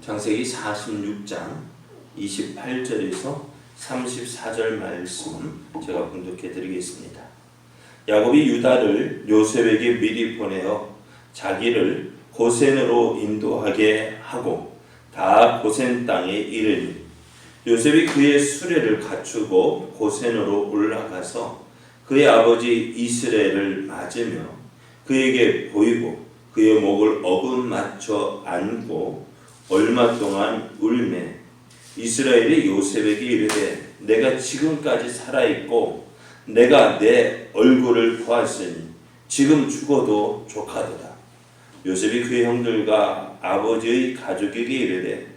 창세기 46장 28절에서 34절 말씀 제가 봉독해 드리겠습니다. 야곱이 유다를 요셉에게 미리 보내어 자기를 고센으로 인도하게 하고 다 고센 땅에 이르니 요셉이 그의 수레를 갖추고 고센으로 올라가서 그의 아버지 이스라엘을 맞으며 그에게 보이고 그의 목을 어긋맞춰 안고 얼마 동안 울매 이스라엘이 요셉에게 이르되 내가 지금까지 살아있고 내가 내 얼굴을 보았으니 지금 죽어도 족하도다. 요셉이 그의 형들과 아버지의 가족에게 이르되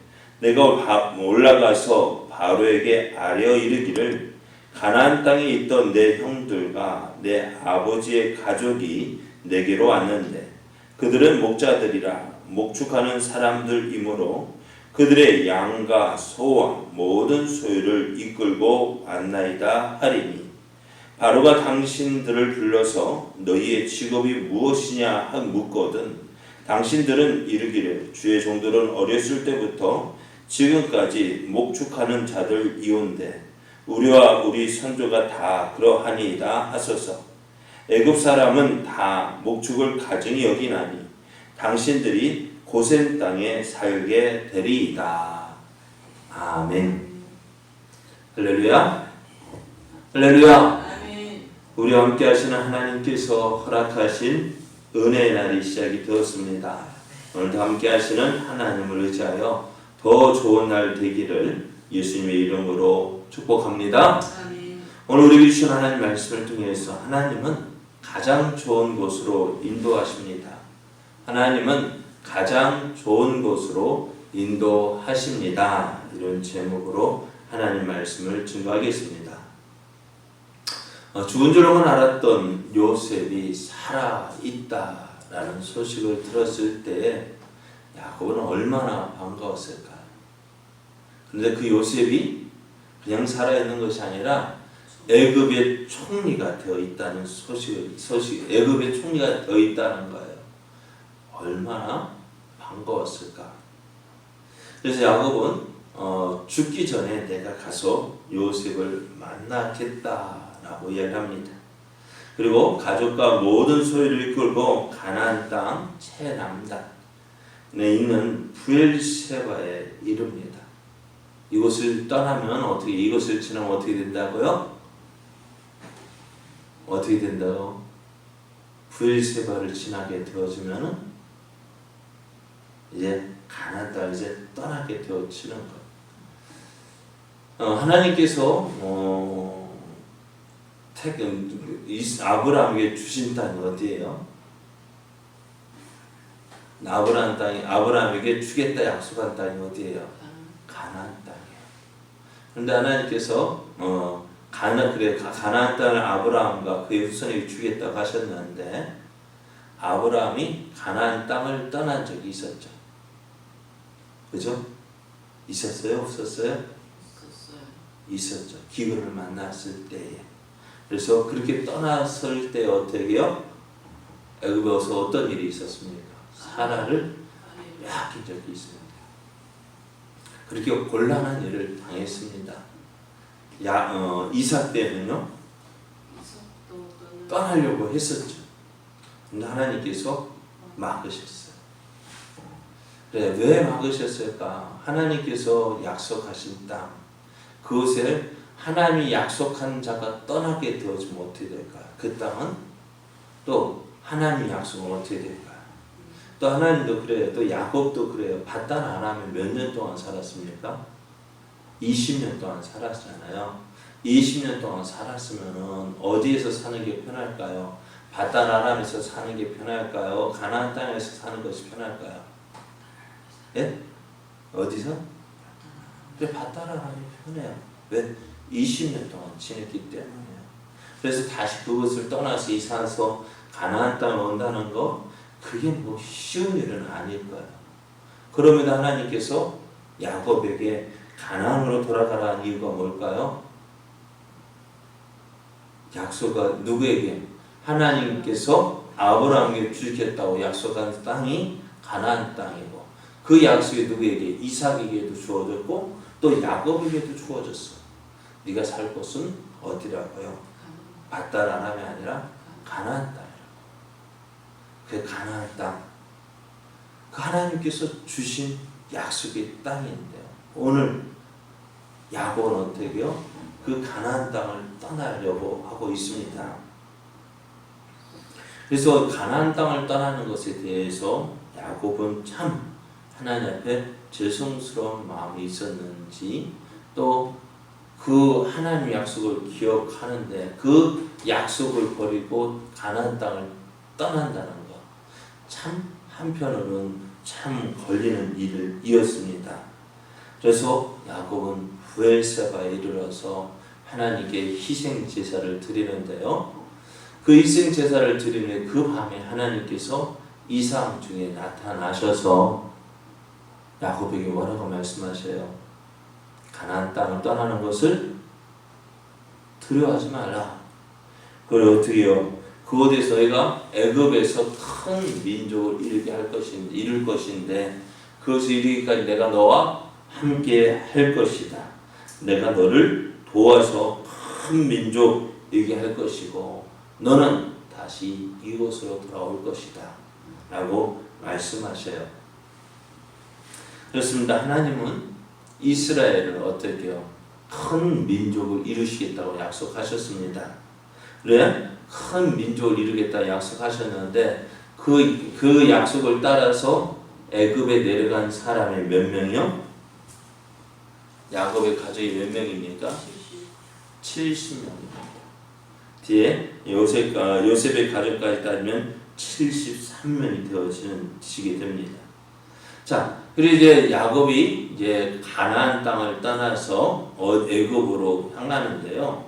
내가 올라가서 바로에게 아뢰어 이르기를 가나안 땅에 있던 내 형들과 내 아버지의 가족이 내게로 왔는데 그들은 목자들이라 목축하는 사람들이므로 그들의 양과 소와 모든 소유를 이끌고 왔나이다 하리니 바로가 당신들을 불러서 너희의 직업이 무엇이냐 묻거든 당신들은 이르기를 주의 종들은 어렸을 때부터 지금까지 목축하는 자들이온데 우리와 우리 선조가 다 그러하니이다 하소서. 애굽 사람은 다 목축을 가증히 여기나니 당신들이 고센 땅에 살게 되리이다. 아멘. 할렐루야. 할렐루야. 아멘. 우리와 함께 하시는 하나님께서 허락하신 은혜의 날이 시작이 되었습니다. 오늘도 함께 하시는 하나님을 의지하여 더 좋은 날 되기를 예수님의 이름으로 축복합니다. 아멘. 오늘 우리에게 주신 하나님 말씀을 통해서 하나님은 가장 좋은 곳으로 인도하십니다. 하나님은 가장 좋은 곳으로 인도하십니다. 이런 제목으로 하나님 말씀을 증거하겠습니다. 죽은 줄로만 알았던 요셉이 살아있다라는 소식을 들었을 때 야곱은 얼마나 반가웠을까. 그런데 그 요셉이 그냥 살아있는 것이 아니라 애굽의 총리가 되어 있다는 소식, 애굽의 총리가 되어 있다는 거예요. 얼마나 반가웠을까. 그래서 야곱은 죽기 전에 내가 가서 요셉을 만나겠다라고 이야기합니다. 그리고 가족과 모든 소유를 이끌고 가나안 땅 최남단에 있는 브엘세바에 이릅니다. 이곳을 떠나면 이곳을 지나면 어떻게 된다고요? 어떻게 된다고? 브엘세바를 지나게 되어지면은 이제 가나안 땅을 이제 떠나게 되어지는 것. 하나님께서 아브라함에게 주신 땅이 어디예요? 아브라함에게 주겠다 약속한 땅이 어디예요? 가나안 땅이에요. 그런데 하나님께서 가나안 땅을 아브라함과 그의 후손에게 주겠다고 하셨는데 아브라함이 가나안 땅을 떠난 적이 있었죠. 그죠? 있었어요? 없었어요? 있었죠. 기근을 만났을 때에. 그래서 그렇게 떠났을 때 어떻게요? 애굽에서 어떤 일이 있었습니까? 사라를 빼앗긴 적이 있습니다. 그렇게 곤란한 일을 당했습니다. 이삭 때는요 떠나려고 했었죠. 근데 하나님께서 막으셨어요. 그래, 왜 막으셨을까? 하나님께서 약속하신 땅, 그것을 하나님이 약속한 자가 떠나게 되어지면 어떻게 될까요? 그 땅은 또 하나님이 약속은 어떻게 될까요? 또 하나님도 그래요. 또 야곱도 그래요. 받단 아람에 몇 년 동안 살았습니까? 20년 동안 살았잖아요. 20년 동안 살았으면은 어디에서 사는 게 편할까요? 받단 아람에서 사는 게 편할까요? 가나안 땅에서 사는 것이 편할까요? 예? 어디서? 그래, 받단 아람이 편해요. 왜? 20년 동안 지냈기 때문에요. 그래서 다시 그것을 떠나서 이사해서 가나안 땅에 온다는 거 그게 뭐 쉬운 일은 아닐 거예요. 그럼에도 하나님께서 야곱에게 가나안으로 돌아가라는 이유가 뭘까요? 약속은 누구에게? 하나님께서 아브라함에게 주겠다고 약속한 땅이 가나안 땅이고 그 약속이 누구에게? 이삭에게도 주어졌고 또 야곱에게도 주어졌어. 네가 살 곳은 어디라고요? 밧달 아람이 아니라 가나안 땅이라고. 그 가나안 땅, 그 하나님께서 주신 약속의 땅인데요. 오늘 야곱은 어떻게 해요? 그 가나안 땅을 떠나려고 하고 있습니다. 그래서 가나안 땅을 떠나는 것에 대해서 야곱은 참 하나님 앞에 죄송스러운 마음이 있었는지, 또 그 하나님 약속을 기억하는데 그 약속을 버리고 가나안 땅을 떠난다는 것, 참 한편으로는 참 걸리는 일이었습니다. 그래서 야곱은 브엘세바에 이르러서 하나님께 희생 제사를 드리는데요. 그 희생 제사를 드리는 그 밤에 하나님께서 이상 중에 나타나셔서 야곱에게 뭐라고 말씀하셔요? 가나안 땅을 떠나는 것을 두려워하지 말라. 그리고 어떻게 해요? 그곳에서 너희가 애굽에서 큰 민족을 이룰 것인데 그것을 이루기까지 내가 너와 함께 할 것이다. 내가 너를 도와서 큰 민족 이루게 할 것이고 너는 다시 이곳으로 돌아올 것이다 라고 말씀하셔요. 그렇습니다. 하나님은 이스라엘을 어떻게 해요? 큰 민족을 이루시겠다고 약속하셨습니다. 그래? 큰 민족을 이루겠다고 약속하셨는데 그 약속을 따라서 애굽에 내려간 사람이 몇 명이요? 야곱의 가족이 몇 명입니까? 70명입니다. 뒤에 요셉의 가족까지 따지면 73명이 되어지게 됩니다. 자, 그리고 이제 야곱이 이제 가나안 땅을 떠나서 애굽으로 향하는데요.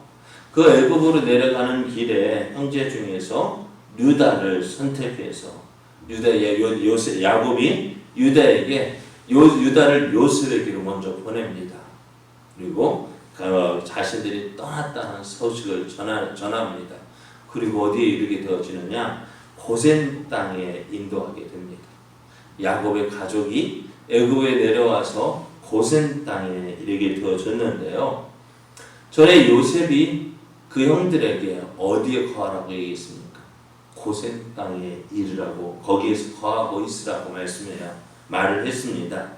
그 애굽으로 내려가는 길에 형제 중에서 유다를 선택해서 야곱이 유다에게 유다를 요셉에게로 먼저 보냅니다. 그리고 자신들이 떠났다는 소식을 전합니다. 그리고 어디에 이르게 되어지느냐? 고센 땅에 인도하게 됩니다. 야곱의 가족이 애굽에 내려와서 고센 땅에 이르게 되어졌는데요. 전에 요셉이 그 형들에게 어디에 거하라고 얘기했습니까? 고센 땅에 이르라고, 거기에서 거하고 있으라고 말을 했습니다.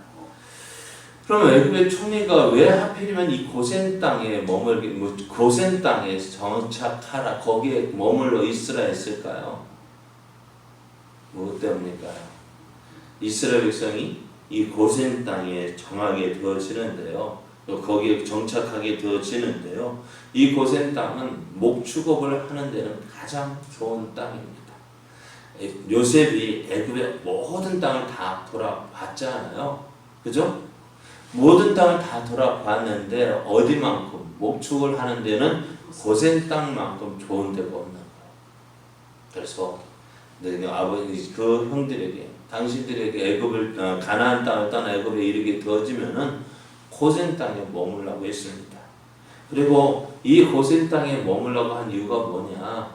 그러면 애굽의 총리가 왜 하필이면 이 고센 땅에 고센 땅에 정착하라, 거기에 머물러 있으라 했을까요? 무엇 때문일까요? 이스라엘 백성이 이 고센 땅에 정하게 되어지는데요. 또 거기에 정착하게 되어지는데요. 이 고센 땅은 목축업을 하는 데는 가장 좋은 땅입니다. 요셉이 애굽의 모든 땅을 다 돌아봤잖아요. 그죠? 모든 땅을 다 돌아봤는데 어디만큼 목축을 하는 데는 고센 땅만큼 좋은 데가 없는 거예요. 그래서 아버지 그 형들에게, 당신들에게 가나안 땅을 떠나 애굽에 이르게 되어지면은 고센 땅에 머물라고 했습니다. 그리고 이 고센 땅에 머물라고 한 이유가 뭐냐?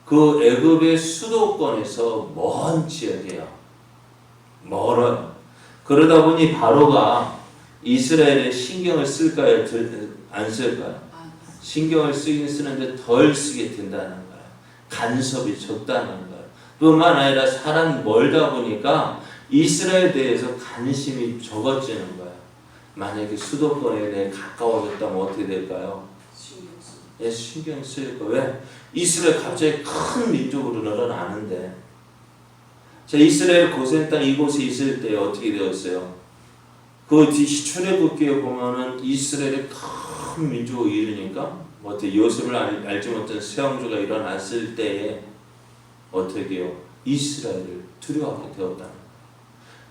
그 애굽의 수도권에서 먼 지역이에요. 멀어요. 그러다 보니 바로가 이스라엘에 신경을 쓸까요? 안 쓸까요? 신경을 쓰긴 쓰는데 덜 쓰게 된다는 거예요. 간섭이 적다는 거예요. 뿐만 아니라 사람 멀다 보니까 이스라엘에 대해서 관심이 적어지는 거예요. 만약에 수도권에 가까워졌다면 어떻게 될까요? 신경 쓰일 거예요. 왜? 이스라엘 갑자기 큰 민족으로 늘어나는데, 자, 이스라엘 고센 땅 이곳에 있을 때 어떻게 되었어요? 그 뒤 출애굽기에 보면은 이스라엘의 큰 민족을 이루니까 어떻게 요셉을 알지 못한 세왕조가 일어났을 때에 어떻게 해요? 이스라엘을 두려워하게 되었다는 거예요.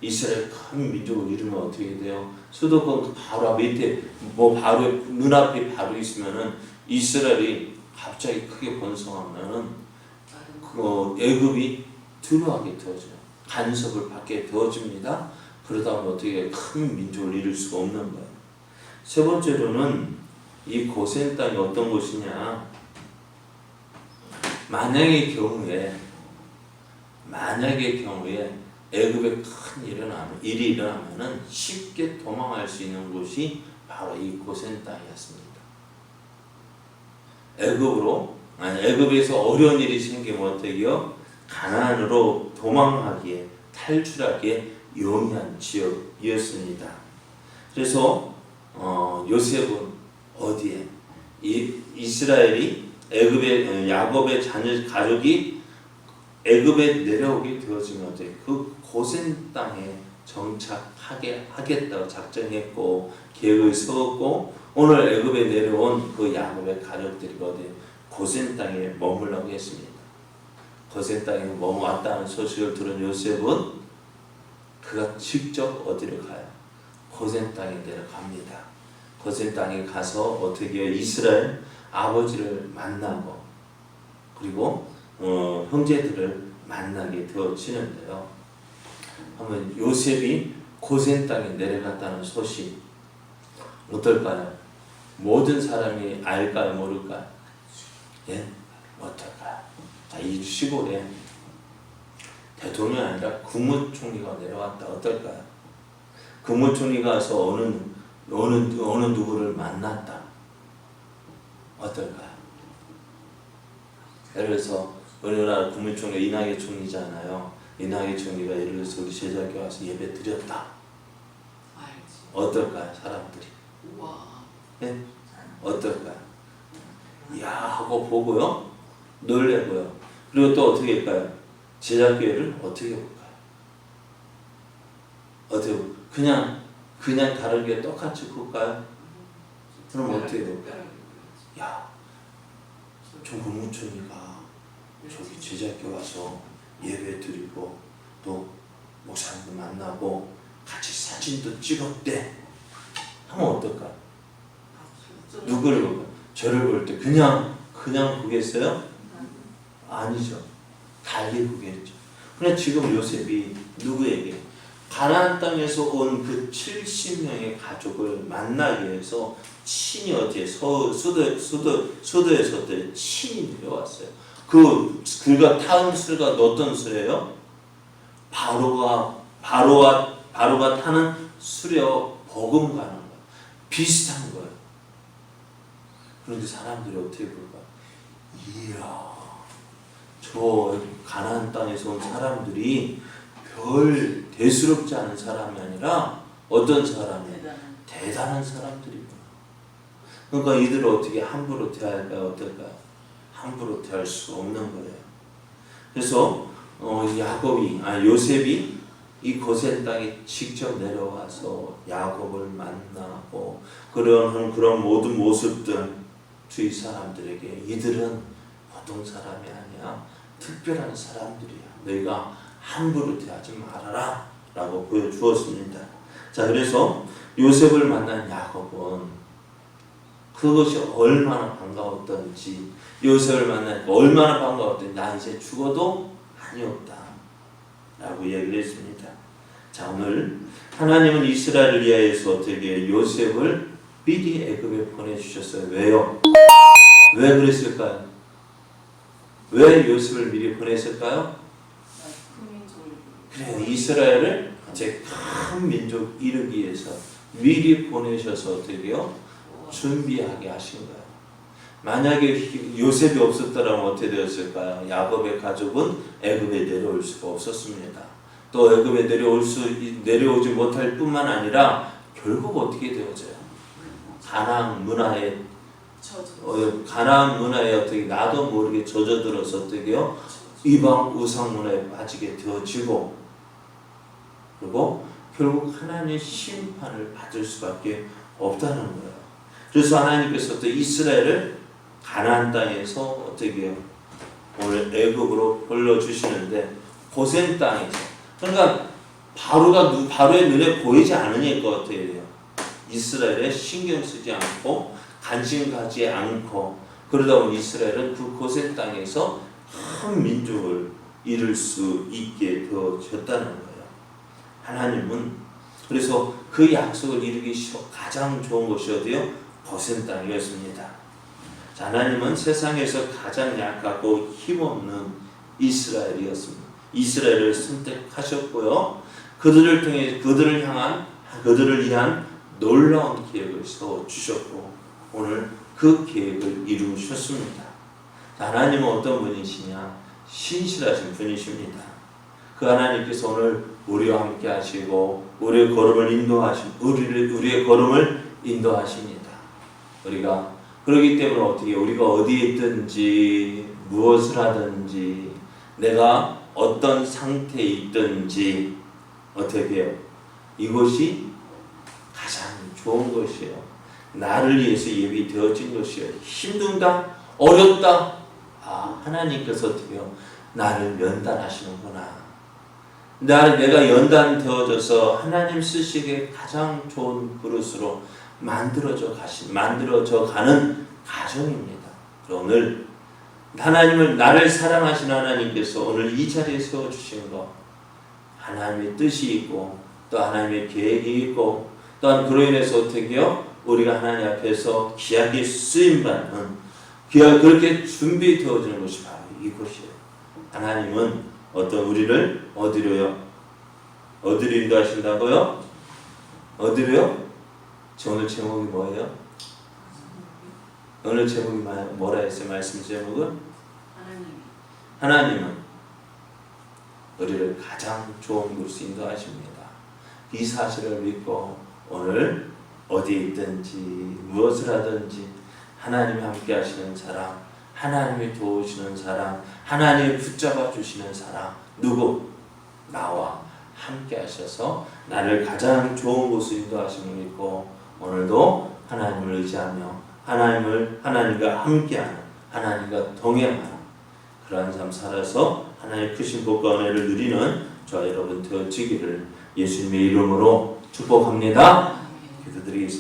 이스라엘 큰 민족을 이루면 어떻게 돼요? 수도권 바로 밑에 바로 눈앞에 바로 있으면은 이스라엘이 갑자기 크게 번성하면은 애굽이 두려워하게 되어져요. 간섭을 받게 되어집니다. 그러다 보면 어떻게 큰 민족을 이룰 수가 없는 거예요. 세 번째로는 이 고센 땅이 어떤 곳이냐? 만약의 경우에 애굽에 큰 일이 일어나면은 쉽게 도망할 수 있는 곳이 바로 이 고센 땅이었습니다. 애굽에서 어려운 일이 생기면 어떻게요? 가나안으로 도망하기에 탈출하기에 용이한 지역이었습니다. 그래서 요셉은 어디에? 이스라엘이 야곱의 가족이 애굽에 내려오게 되어지면 그 고센 땅에 정착하겠다고 작정했고 계획을 세웠고 오늘 애굽에 내려온 그 야곱의 가족들이 고센 땅에 머물라고 했습니다. 고센 땅에 머물렀다는 소식을 들은 요셉은 그가 직접 어디를 가요? 고센 땅에 내려갑니다. 고센 땅에 가서 어떻게 이스라엘 아버지를 만나고 그리고 형제들을 만나게 되어지는데요. 한번 요셉이 고센 땅에 내려갔다는 소식 어떨까요? 모든 사람이 알까요? 모를까요? 예? 어떨까요? 자, 이 시골에 대통령이 아니라 국무총리가 내려왔다. 어떨까요? 국무총리가 가서 어느 누구를 만났다. 어떨까요? 예를 들어서 우리나라 국무총리 이낙연 총리잖아요. 이낙연 총리가 예를 들어서 우리 제자교회 와서 예배 드렸다. 어떨까요? 사람들이. 네? 어떨까요? 이야 하고 보고요. 놀래고요. 그리고 또 어떻게 할까요? 제자교회를 어떻게 볼까요? 어떻게 그냥 다른 게 똑같이 볼까요? 그럼 어떻게 볼까요? 야, 저 국무총리가 저기 제자교회 와서 예배 드리고 또 목사님도 만나고 같이 사진도 찍었대 하면 어떨까요? 누구를 볼까요? 저를 볼 때 그냥 보겠어요? 아니죠. 달리 보겠죠. 그런데 지금 요셉이 누구에게? 가나안 땅에서 온 그 70명의 가족을 만나기 위해서 친히 어디에 수도에서 친히 내려왔어요. 그가 타은 수가 어떤 수예요? 바로가 타는 수레와 버금가는 거예요. 비슷한 거예요. 그런데 사람들이 어떻게 볼까? 이야, 저 가나안 땅에서 온 사람들이 별 대수롭지 않은 사람이 아니라 어떤 사람이에요? 대단한 사람들이구나. 그러니까 이들을 어떻게 함부로 대할까요? 어떨까요? 함부로 대할 수가 없는 거예요. 그래서 요셉이 이 고센 땅에 직접 내려와서 야곱을 만나고 그런 모든 모습들 주위 사람들에게 이들은 보통 사람이 아니야. 특별한 사람들이야. 너희가 함부로 대하지 말아라 라고 보여주었습니다. 자, 그래서 요셉을 만난 야곱은 그것이 얼마나 반가웠던지 요셉을 만나니까 얼마나 반가웠던지 나 이제 죽어도 한이 없다 라고 얘기를 했습니다. 자, 오늘 하나님은 이스라엘을 위하여서 어떻게 요셉을 미리 애굽에 보내주셨어요. 왜요? 왜 그랬을까요? 왜 요셉을 미리 보냈을까요? 그래, 이스라엘을 제 큰 민족 이루기 위해서 미리 보내셔서 어떻게요? 준비하게 하신 거예요. 만약에 요셉이 없었더라면 어떻게 되었을까요? 야곱의 가족은 애굽에 내려올 수가 없었습니다. 또 애굽에 내려오지 못할 뿐만 아니라 결국 어떻게 되어져요? 가나안 문화에 어떻게 나도 모르게 젖어들어서 어떻게요? 이방 우상 문화에 빠지게 되어지고 그리고 결국 하나님의 심판을 받을 수밖에 없다는 거예요. 그래서 하나님께서 또 이스라엘을 가나안 땅에서 어떻게 해요? 오늘 애굽으로 불러주시는데 고센 땅에서 그러니까 바로의 눈에 보이지 않으니까 어떻게 돼요? 이스라엘에 신경 쓰지 않고 관심 가지 않고 그러다 보니 이스라엘은 그 고센 땅에서 큰 민족을 이룰 수 있게 되어졌다는 거예요. 하나님은 그래서 그 약속을 이루기 가장 좋은 곳이 어디요? 고센 땅이었습니다. 자, 하나님은 세상에서 가장 약하고 힘없는 이스라엘이었습니다. 이스라엘을 선택하셨고요. 그들을 통해 그들을 위한 놀라운 계획을 세워 주셨고 오늘 그 계획을 이루셨습니다. 하나님은 어떤 분이시냐? 신실하신 분이십니다. 그 하나님께서 오늘 우리와 함께 하시고 우리의 걸음을 인도하십니다. 우리가 그렇기 때문에 어떻게 우리가 어디에 있든지 무엇을 하든지 내가 어떤 상태에 있든지 어떻게 해요? 이것이 가장 좋은 것이에요. 나를 위해서 예비되어진 것이에요. 힘든가? 어렵다? 하나님께서 어떻게 해요? 나를 면단하시는구나. 내가 연단되어져서 하나님 쓰시기에 가장 좋은 그릇으로 만들어져 가는 가정입니다. 오늘 나를 사랑하시는 하나님께서 오늘 이 자리에 세워주신 것 하나님의 뜻이 있고 또 하나님의 계획이 있고 또한 그로 인해서 어떻게 해요? 우리가 하나님 앞에서 귀하게 쓰임받는 그렇게 준비되어지는 것이 바로 이것이에요. 하나님은 우리를 어디로 인도하신다고요? 어디로요? 오늘 제목이 뭐예요? 오늘 제목이 뭐라 했어요? 말씀 제목은? 하나님은 우리를 가장 좋은 곳으로 인도하십니다. 이 사실을 믿고 오늘 어디에 있든지 무엇을 하든지 하나님이 함께 하시는 사람, 하나님이 도우시는 사람, 하나님이 붙잡아 주시는 사람 누구? 나와 함께 하셔서 나를 가장 좋은 곳으로 인도하심을 믿고 오늘도 하나님을 의지하며 하나님과 함께하는 하나님과 동행하는 그러한 삶 살아서 하나님의 크신 복과 은혜를 누리는 저와 여러분 되어지기를 예수님의 이름으로 축복합니다. 기도드리겠습니다.